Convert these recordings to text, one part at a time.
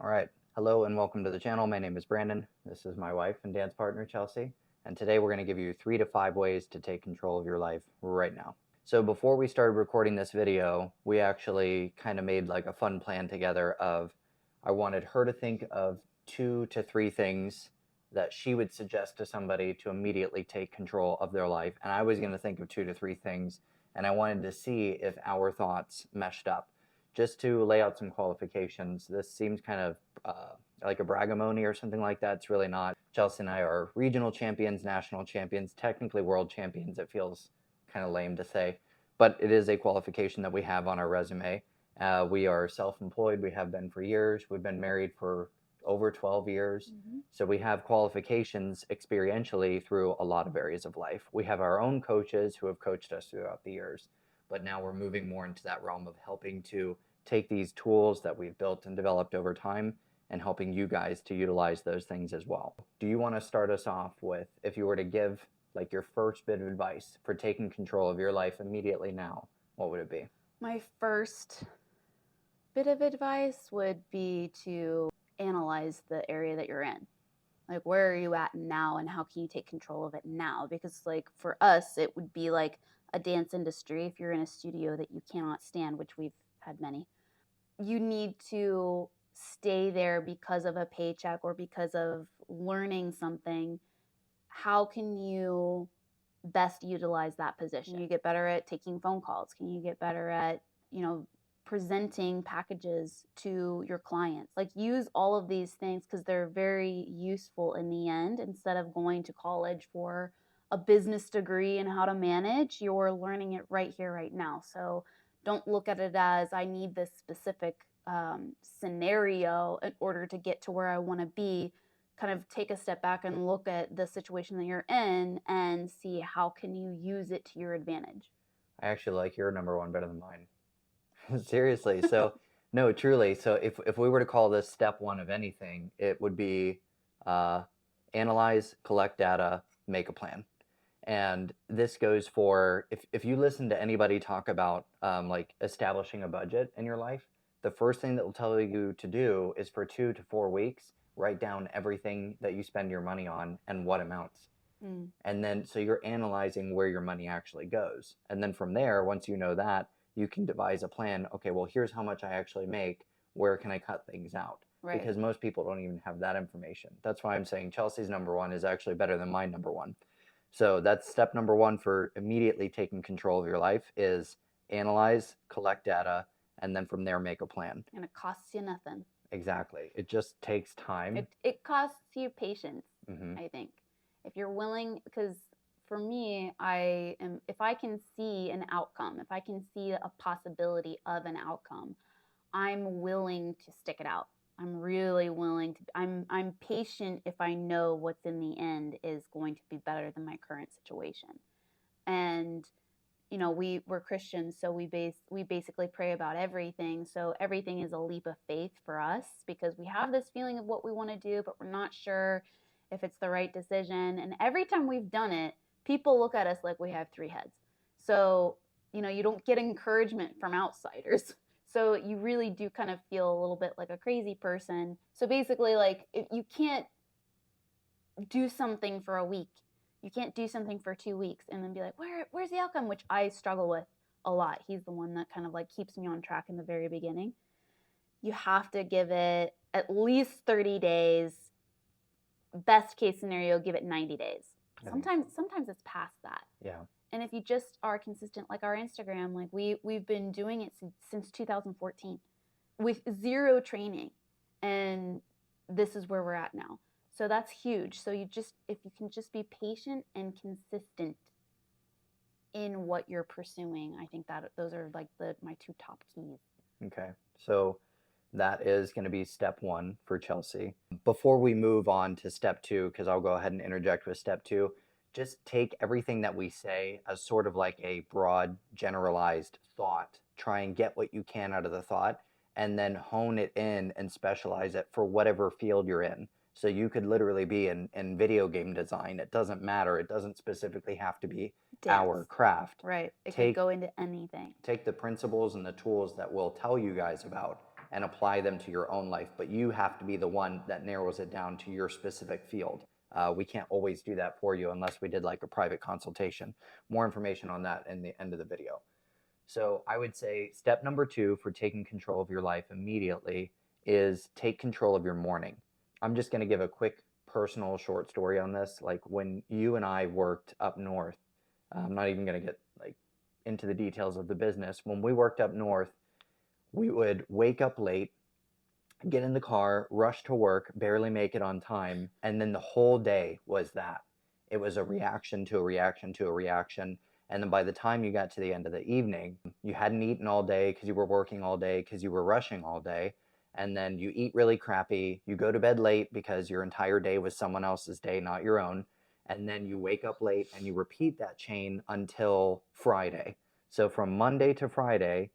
All right. Hello and welcome to the channel. My name is Brandon. This is my wife and dance partner, Chelsea. And today we're going to give you 3 to 5 ways to take control of your life right now. So before we started recording this video, we actually kind of made like a fun plan together of I wanted her to think of 2 to 3 things that she would suggest to somebody to immediately take control of their life. And I was going to think of 2 to 3 things. And I wanted to see if our thoughts meshed up. Just to lay out some qualifications, this seems kind of like a bragamony or something like that. It's really not. Chelsea and I are regional champions, national champions, technically world champions. It feels kind of lame to say, but it is a qualification that we have on our resume. We are self-employed. We have been for years. We've been married for over 12 years. So we have qualifications experientially through a lot of areas of life. We have our own coaches who have coached us throughout the years. But now we're moving more into that realm of helping to take these tools that we've built and developed over time and helping you guys to utilize those things as well. Do you want to start us off with, if you were to give like your first bit of advice for taking control of your life immediately now, what would it be? My first bit of advice would be to analyze the area that you're in. Like, where are you at now and how can you take control of it now? Because like for us, it would be like a dance industry. If you're in a studio that you cannot stand, which we've had many, you need to stay there because of a paycheck or because of learning something. How can you best utilize that position? Can you get better at taking phone calls? Can you get better at, presenting packages to your clients? Like, use all of these things because they're very useful in the end. Instead of going to college for a business degree and how to manage, you're learning it right here, right now. So don't look at it as I need this specific scenario in order to get to where I want to be. Kind of take a step back and look at the situation that you're in and see how can you use it to your advantage. I actually like your number one better than mine. Seriously. So, no, truly. So if we were to call this step one of anything, it would be analyze, collect data, make a plan. And this goes for if you listen to anybody talk about like establishing a budget in your life, the first thing that will tell you to do is for 2 to 4 weeks, write down everything that you spend your money on and what amounts. And then so you're analyzing where your money actually goes. And then from there, once you know that, you can devise a plan. Okay, well, here's how much I actually make. Where can I cut things out? Right. Because most people don't even have that information. That's why I'm saying Chelsea's number one is actually better than my number one. So that's step number one for immediately taking control of your life is analyze, collect data, and then from there make a plan. And it costs you nothing. Exactly. It just takes time. It costs you patience, I think. If you're willing, because for me, if I can see an outcome, if I can see a possibility of an outcome, I'm willing to stick it out. I'm really willing to, I'm patient if I know what's in the end is going to be better than my current situation. And, we're Christians, so we basically pray about everything. So everything is a leap of faith for us because we have this feeling of what we want to do, but we're not sure if it's the right decision. And every time we've done it, people look at us like we have 3 heads. So, you don't get encouragement from outsiders. So you really do kind of feel a little bit like a crazy person. So basically, like, you can't do something for a week. You can't do something for 2 weeks and then be like, where's the outcome? Which I struggle with a lot. He's the one that kind of like keeps me on track in the very beginning. You have to give it at least 30 days. Best case scenario, give it 90 days. Sometimes it's past that. Yeah. And if you just are consistent, like our Instagram, like we've been doing it since 2014 with 0 training. And this is where we're at now. So that's huge. So if you can just be patient and consistent in what you're pursuing, I think that those are like my 2 top keys. Okay. So that is going to be step 1 for Chelsea. Before we move on to step 2, because I'll go ahead and interject with step 2, just take everything that we say as sort of like a broad, generalized thought. Try and get what you can out of the thought, and then hone it in and specialize it for whatever field you're in. So you could literally be in video game design. It doesn't matter. It doesn't specifically have to be our craft. Right. It could go into anything. Take the principles and the tools that we'll tell you guys about and apply them to your own life, but you have to be the one that narrows it down to your specific field. We can't always do that for you unless we did like a private consultation. More information on that in the end of the video. So I would say step number 2 for taking control of your life immediately is take control of your morning. I'm just going to give a quick personal short story on this. Like when you and I worked up north, I'm not even going to get like into the details of the business. When we worked up north, we would wake up late, get in the car, rush to work, barely make it on time, and then the whole day was that. It was a reaction to a reaction to a reaction. And then by the time you got to the end of the evening, you hadn't eaten all day because you were working all day, because you were rushing all day. And then you eat really crappy. You go to bed late because your entire day was someone else's day, not your own. And then you wake up late and you repeat that chain until Friday. So from Monday to Friday,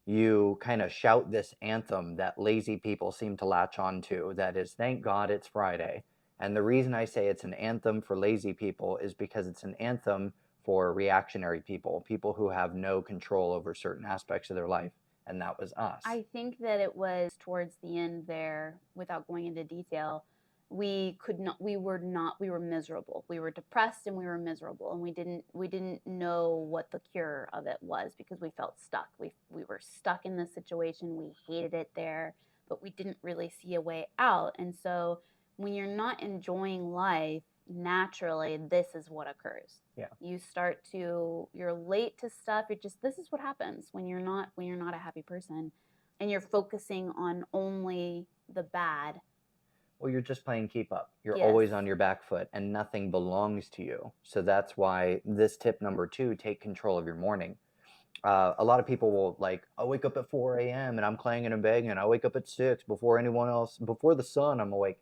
you kind of shout this anthem that lazy people seem to latch on to, that is, thank God it's Friday. And the reason I say it's an anthem for lazy people is because it's an anthem for reactionary people, people who have no control over certain aspects of their life. And that was us. I think that it was towards the end there, without going into detail, we were miserable. We were depressed and we were miserable, and we didn't know what the cure of it was because we felt stuck. We were stuck in this situation. We hated it there, but we didn't really see a way out. And so when you're not enjoying life, naturally this is what occurs. Yeah. You're late to stuff. This is what happens when you're not a happy person and you're focusing on only the bad. Well, you're just playing keep up. You're Yes. always on your back foot and nothing belongs to you. So that's why this tip number 2, take control of your morning. A lot of people will like, I wake up at 4 a.m. and I'm clanging and banging. I wake up at 6 before anyone else, before the sun, I'm awake.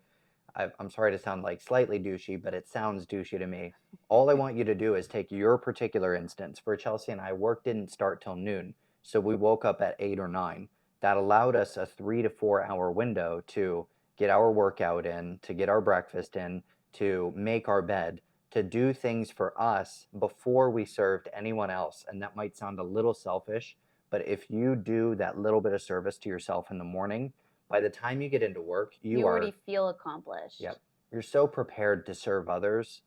I'm sorry to sound like slightly douchey, but it sounds douchey to me. All I want you to do is take your particular instance. For Chelsea and I, work didn't start till noon. So we woke up at 8 or 9. That allowed us a 3 to 4 hour window to get our workout in, to get our breakfast in, to make our bed, to do things for us before we served anyone else. And that might sound a little selfish, but if you do that little bit of service to yourself in the morning, by the time you get into work, you already feel accomplished. Yep. You're so prepared to serve others.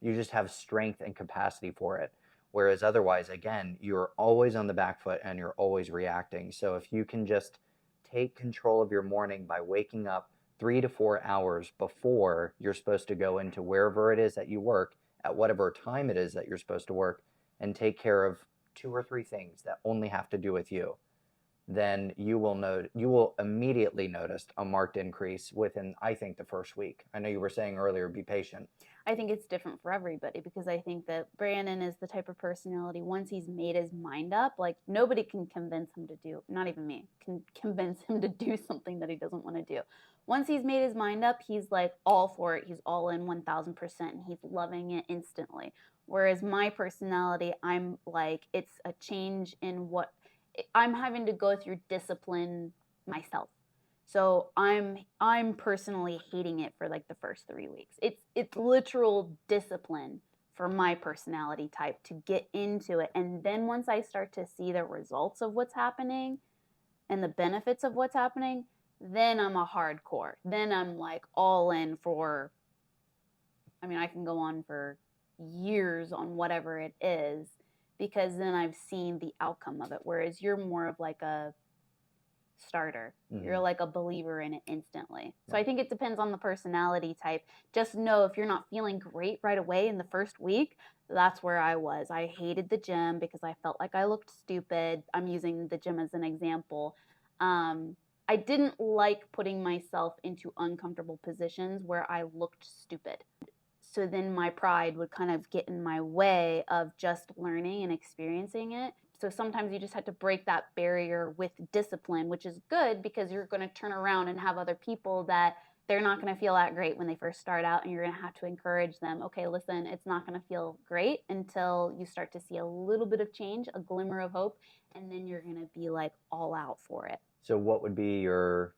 You just have strength and capacity for it. Whereas otherwise, again, you're always on the back foot and you're always reacting. So if you can just take control of your morning by waking up 3 to 4 hours before you're supposed to go into wherever it is that you work, at whatever time it is that you're supposed to work, and take care of 2 or 3 things that only have to do with you, then you will immediately notice a marked increase within, I think, the first week. I know you were saying earlier, be patient. I think it's different for everybody because I think that Brandon is the type of personality, once he's made his mind up, like nobody can convince him to do, not even me, can convince him to do something that he doesn't want to do. Once he's made his mind up, he's like all for it. He's all in 1000% and he's loving it instantly. Whereas my personality, I'm like, it's a change in what I'm having to go through discipline myself. So I'm personally hating it for like the first 3 weeks. It's literal discipline for my personality type to get into it. And then once I start to see the results of what's happening and the benefits of what's happening, then I'm a hardcore. Then I'm like all in for, I mean, I can go on for years on whatever it is, because then I've seen the outcome of it. Whereas you're more of like a starter. Mm-hmm. You're like a believer in it instantly. So I think it depends on the personality type. Just know if you're not feeling great right away in the first week, that's where I was. I hated the gym because I felt like I looked stupid. I'm using the gym as an example. I didn't like putting myself into uncomfortable positions where I looked stupid. So then my pride would kind of get in my way of just learning and experiencing it. So sometimes you just have to break that barrier with discipline, which is good because you're going to turn around and have other people that they're not going to feel that great when they first start out, and you're going to have to encourage them. Okay, listen, it's not going to feel great until you start to see a little bit of change, a glimmer of hope, and then you're going to be like all out for it. So what would be your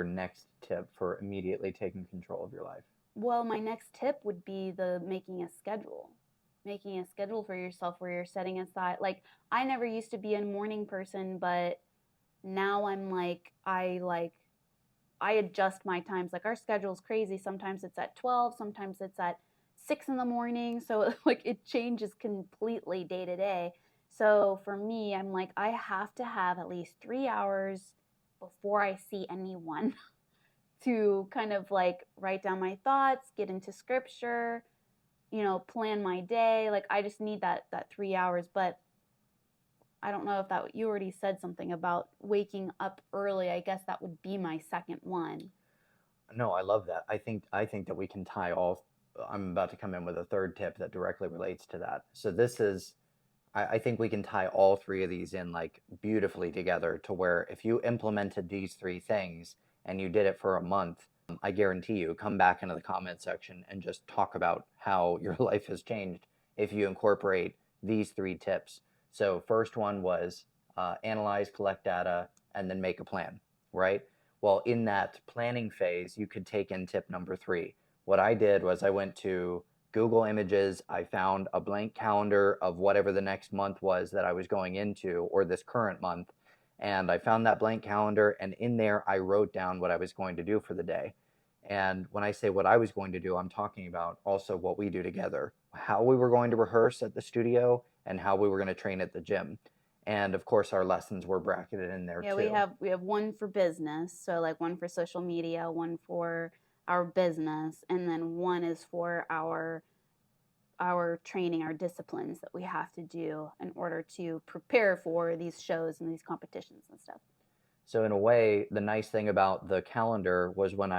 next tip for immediately taking control of your life? Well, my next tip would be making a schedule for yourself where you're setting aside, like I never used to be a morning person, but now I'm like, I adjust my times. Like our schedule's crazy. Sometimes it's at 12, sometimes it's at 6 in the morning. So like it changes completely day to day. So for me, I'm like, I have to have at least 3 hours before I see anyone to kind of like write down my thoughts, get into scripture, plan my day. Like I just need that 3 hours. But I don't know if that you already said something about waking up early. I guess that would be my second one. No, I love that. I think that we can tie all. I'm about to come in with a third tip that directly relates to that. So this is, I think we can tie all three of these in like beautifully together to where if you implemented these three things and you did it for a month, I guarantee you come back into the comment section and just talk about how your life has changed if you incorporate these three tips. So first one was analyze, collect data, and then make a plan, right? Well, in that planning phase, you could take in tip number 3. What I did was I went to Google Images. I found a blank calendar of whatever the next month was that I was going into, or this current month. And I found that blank calendar, and in there, I wrote down what I was going to do for the day. And when I say what I was going to do, I'm talking about also what we do together, how we were going to rehearse at the studio, and how we were going to train at the gym. And of course, our lessons were bracketed in there Yeah, too. we have one for business, so like one for social media, one for our business, and then one is for our training, our disciplines that we have to do in order to prepare for these shows and these competitions and stuff. So in a way, the nice thing about the calendar was when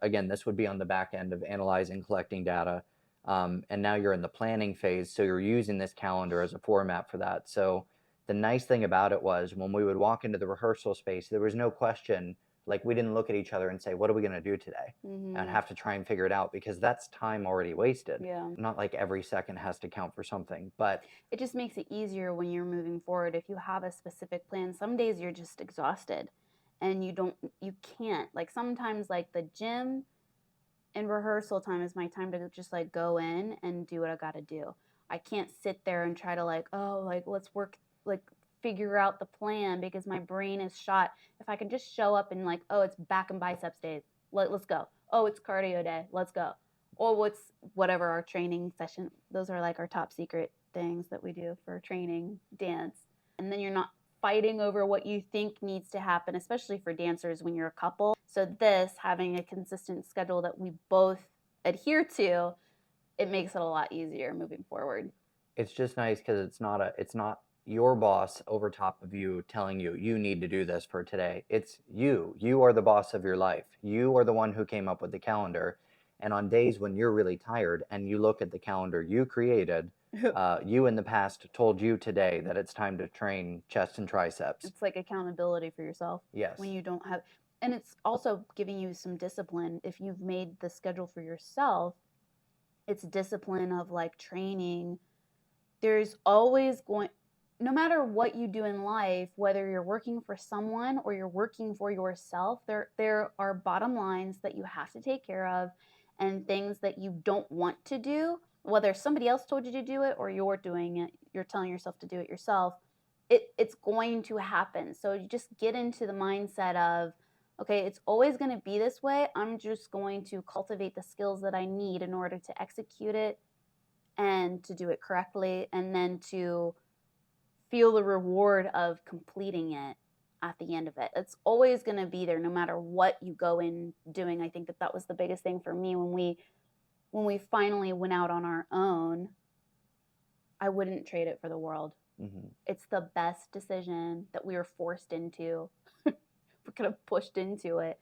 again, this would be on the back end of analyzing, collecting data, and now you're in the planning phase, so you're using this calendar as a format for that. So the nice thing about it was when we would walk into the rehearsal space, there was no question, like we didn't look at each other and say, what are we going to do today? Mm-hmm. And have to try and figure it out because that's time already wasted. Yeah. Not like every second has to count for something, but it just makes it easier when you're moving forward. If you have a specific plan, some days you're just exhausted and you can't. Like sometimes like the gym and rehearsal time is my time to just like go in and do what I got to do. I can't sit there and try to like, oh, like let's work, like figure out the plan because my brain is shot. If I can just show up and like, oh, it's back and biceps day, let's go. Oh, it's cardio day, let's go. Or what's whatever our training session, those are like our top secret things that we do for training dance. And then you're not fighting over what you think needs to happen, especially for dancers when you're a couple. So this, having a consistent schedule that we both adhere to, it makes it a lot easier moving forward. It's just nice because it's not your boss over top of you telling you you need to do this for today. It's you are the boss of your life. You are the one who came up with the calendar. And on days when you're really tired and you look at the calendar you created, you in the past told you today that it's time to train chest and triceps. It's like accountability for yourself. Yes. When you don't have, and it's also giving you some discipline. If you've made the schedule for yourself, it's discipline of like training. There's always going, no matter what you do in life, whether you're working for someone or you're working for yourself, there are bottom lines that you have to take care of and things that you don't want to do, whether somebody else told you to do it or you're doing it, you're telling yourself to do it yourself, it's going to happen. So you just get into the mindset of, okay, it's always going to be this way. I'm just going to cultivate the skills that I need in order to execute it and to do it correctly, and then to feel the reward of completing it at the end of it. It's always going to be there no matter what you go in doing. I think that was the biggest thing for me when we finally went out on our own. I wouldn't trade it for the world. Mm-hmm. It's the best decision that we were forced into. We're kind of pushed into it.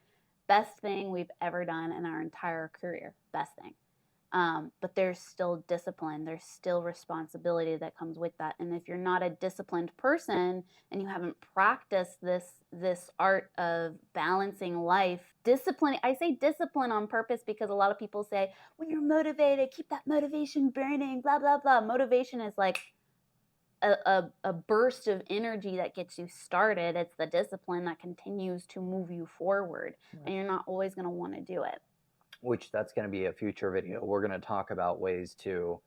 Best thing we've ever done in our entire career. Best thing. But there's still discipline. There's still responsibility that comes with that. And if you're not a disciplined person and you haven't practiced this art of balancing life, discipline, I say discipline on purpose because a lot of people say, when you're motivated, keep that motivation burning, blah, blah, blah. Motivation is like a burst of energy that gets you started. It's the discipline that continues to move you forward. Right. And you're not always going to want to do it. Which that's going to be a future video. We're going to talk about ways to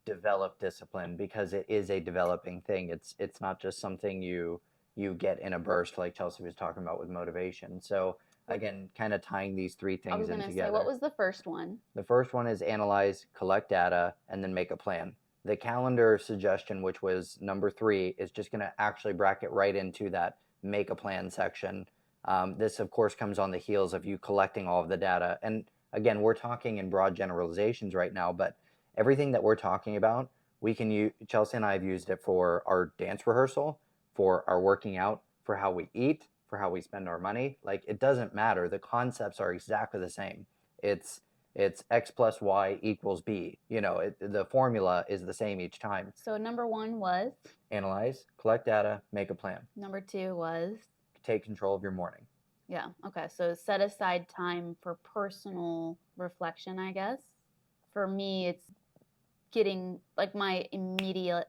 develop discipline because it is a developing thing. It's not just something you you get in a burst like Chelsea was talking about with motivation. So again, kind of tying these three I things was in going to together. say, what was the first one? The first one is analyze, collect data, and then make a plan. The calendar suggestion, which was number 3, is just going to actually bracket right into that make a plan section. This, of course, comes on the heels of you collecting all of the data. And again, we're talking in broad generalizations right now, but everything that we're talking about, we can use. Chelsea and I have used it for our dance rehearsal, for our working out, for how we eat, for how we spend our money. Like, it doesn't matter. The concepts are exactly the same. It's X plus Y equals B. You know, the formula is the same each time. So number 1 was? Analyze, collect data, make a plan. Number 2 was? Take control of your morning. Yeah, okay. So set aside time for personal reflection, I guess. For me, it's getting, like, my immediate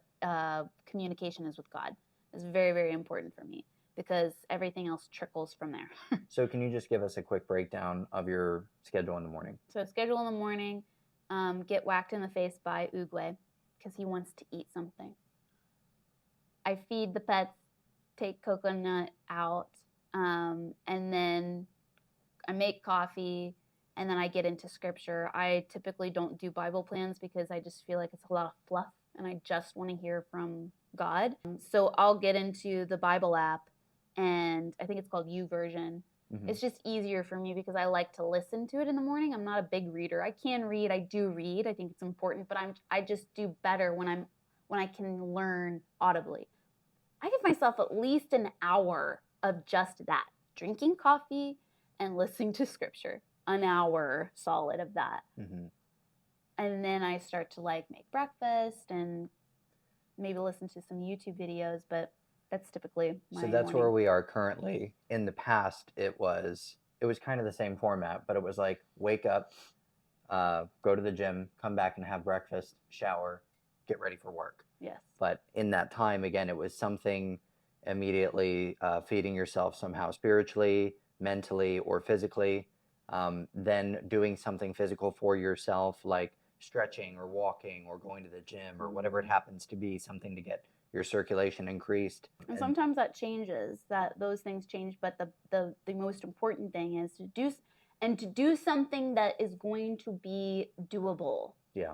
communication is with God. It's very, very important for me, because everything else trickles from there. So can you just give us a quick breakdown of your schedule in the morning? So schedule in the morning, get whacked in the face by Uguay because he wants to eat something. I feed the pets, take Coconut out, and then I make coffee, and then I get into scripture. I typically don't do Bible plans because I just feel like it's a lot of fluff, and I just want to hear from God. So I'll get into the Bible app, and I think it's called YouVersion. Mm-hmm. It's just easier for me because I like to listen to it in the morning. I'm not a big reader. I can read. I do read. I think it's important, but I just do better when I can learn audibly. I give myself at least an hour of just that, drinking coffee and listening to scripture. An hour solid of that. Mm-hmm. And then I start to like make breakfast and maybe listen to some YouTube videos, but that's typically my So that's morning. where we are currently. In the past, it was kind of the same format, but it was like wake up, go to the gym, come back and have breakfast, shower, get ready for work. Yes. But in that time, again, it was something immediately feeding yourself somehow spiritually, mentally, or physically. Then doing something physical for yourself, like stretching or walking or going to the gym or whatever it happens to be, something to get your circulation increased. And sometimes that changes, that those things change, but the most important thing is to do something that is going to be doable. Yeah.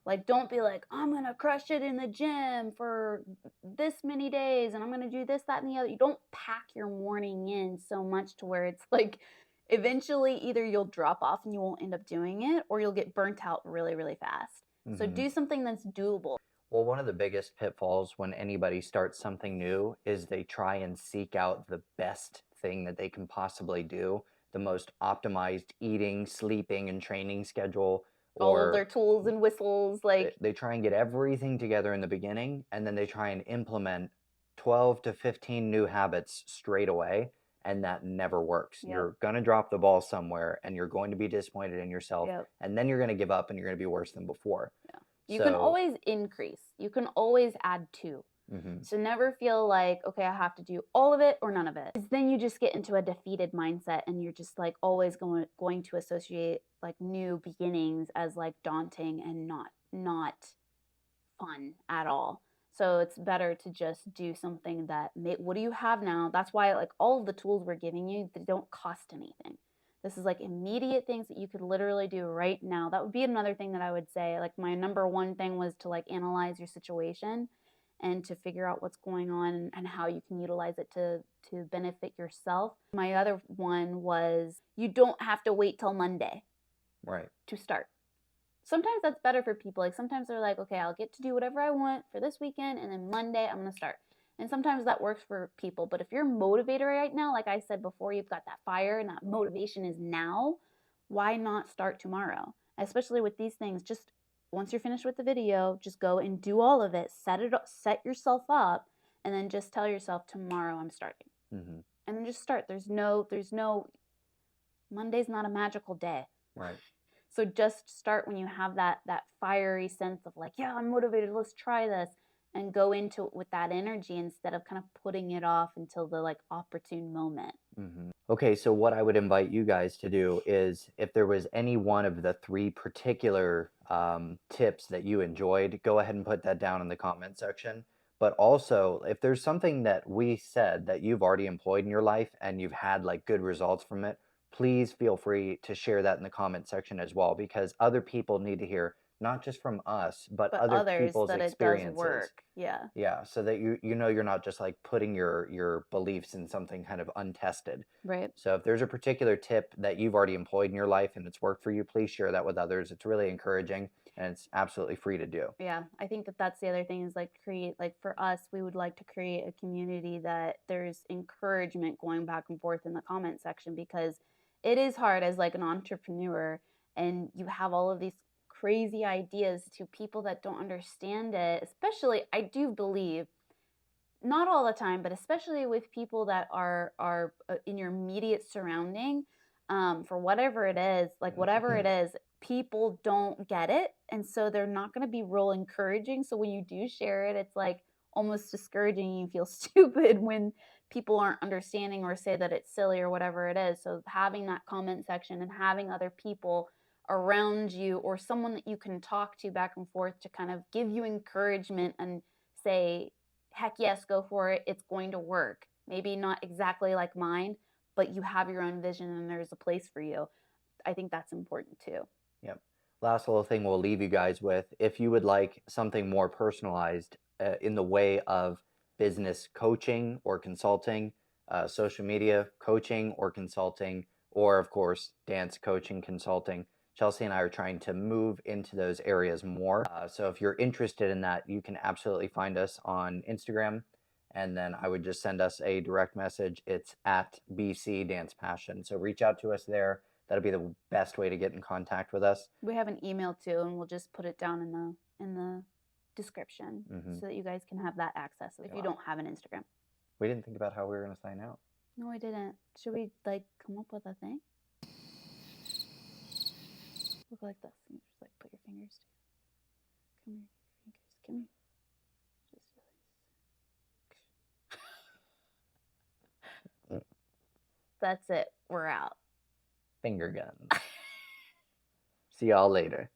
Like, don't be like, I'm going to crush it in the gym for this many days and I'm going to do this, that, and the other. You don't pack your morning in so much to where it's like, eventually either you'll drop off and you won't end up doing it, or you'll get burnt out really, really fast. Mm-hmm. So do something that's doable. Well, one of the biggest pitfalls when anybody starts something new is they try and seek out the best thing that they can possibly do, the most optimized eating, sleeping, and training schedule. All of their tools and whistles. Like they try and get everything together in the beginning, and then they try and implement 12 to 15 new habits straight away, and that never works. Yep. You're going to drop the ball somewhere, and you're going to be disappointed in yourself, yep. And then you're going to give up, and you're going to be worse than before. Yeah. You can always increase. You can always add to. Mm-hmm. So never feel like, okay, I have to do all of it or none of it. Because then you just get into a defeated mindset, and you're just like always going to associate like new beginnings as like daunting and not fun at all. So it's better to just do something that what do you have now? That's why like all of the tools we're giving you, they don't cost anything. This is like immediate things that you could literally do right now. That would be another thing that I would say. Like my number one thing was to like analyze your situation and to figure out what's going on and how you can utilize it to benefit yourself. My other one was you don't have to wait till Monday, right, to start. Sometimes that's better for people. Like sometimes they're like, okay, I'll get to do whatever I want for this weekend, and then Monday I'm going to start. And sometimes that works for people. But if you're motivated right now, like I said before, you've got that fire and that motivation is now, why not start tomorrow? Especially with these things, just once you're finished with the video, just go and do all of it. Set yourself up, and then just tell yourself, tomorrow I'm starting. Mm-hmm. And then just start. There's no, Monday's not a magical day. Right. So just start when you have that fiery sense of like, yeah, I'm motivated, let's try this. And go into it with that energy instead of kind of putting it off until the like opportune moment. Mm-hmm. Okay, so what I would invite you guys to do is, if there was any one of the 3 particular tips that you enjoyed, go ahead and put that down in the comment section. But also, if there's something that we said that you've already employed in your life and you've had like good results from it, please feel free to share that in the comment section as well, because other people need to hear not just from us, but But other others people's that it does experiences. work. Yeah. Yeah, so that you know you're not just like putting your beliefs in something kind of untested. Right. So if there's a particular tip that you've already employed in your life and it's worked for you, please share that with others. It's really encouraging and it's absolutely free to do. Yeah, I think that that's the other thing is like create, like for us, we would like to create a community that there's encouragement going back and forth in the comment section, because it is hard as like an entrepreneur and you have all of these crazy ideas to people that don't understand it. Especially, I do believe, not all the time, but especially with people that are in your immediate surrounding, for whatever it is, like whatever it is, people don't get it, and so they're not going to be real encouraging. So when you do share it, it's like almost discouraging. You feel stupid when people aren't understanding or say that it's silly or whatever it is. So having that comment section and having other people around you or someone that you can talk to back and forth to kind of give you encouragement and say, heck yes, go for it. It's going to work. Maybe not exactly like mine, but you have your own vision and there's a place for you. I think that's important too. Yep. Last little thing we'll leave you guys with, if you would like something more personalized in the way of business coaching or consulting, social media coaching or consulting, or of course, dance coaching, consulting, Chelsea and I are trying to move into those areas more. So if you're interested in that, you can absolutely find us on Instagram. And then I would just send us a direct message. It's at BC Dance Passion. So reach out to us there. That'll be the best way to get in contact with us. We have an email too, and we'll just put it down in the description so that you guys can have that access if you don't have an Instagram. We didn't think about how we were going to sign out. No, we didn't. Should we like come up with a thing? Look like this. You just like put your fingers together. Come here, fingers. Come here. That's it. We're out. Finger guns. See y'all later.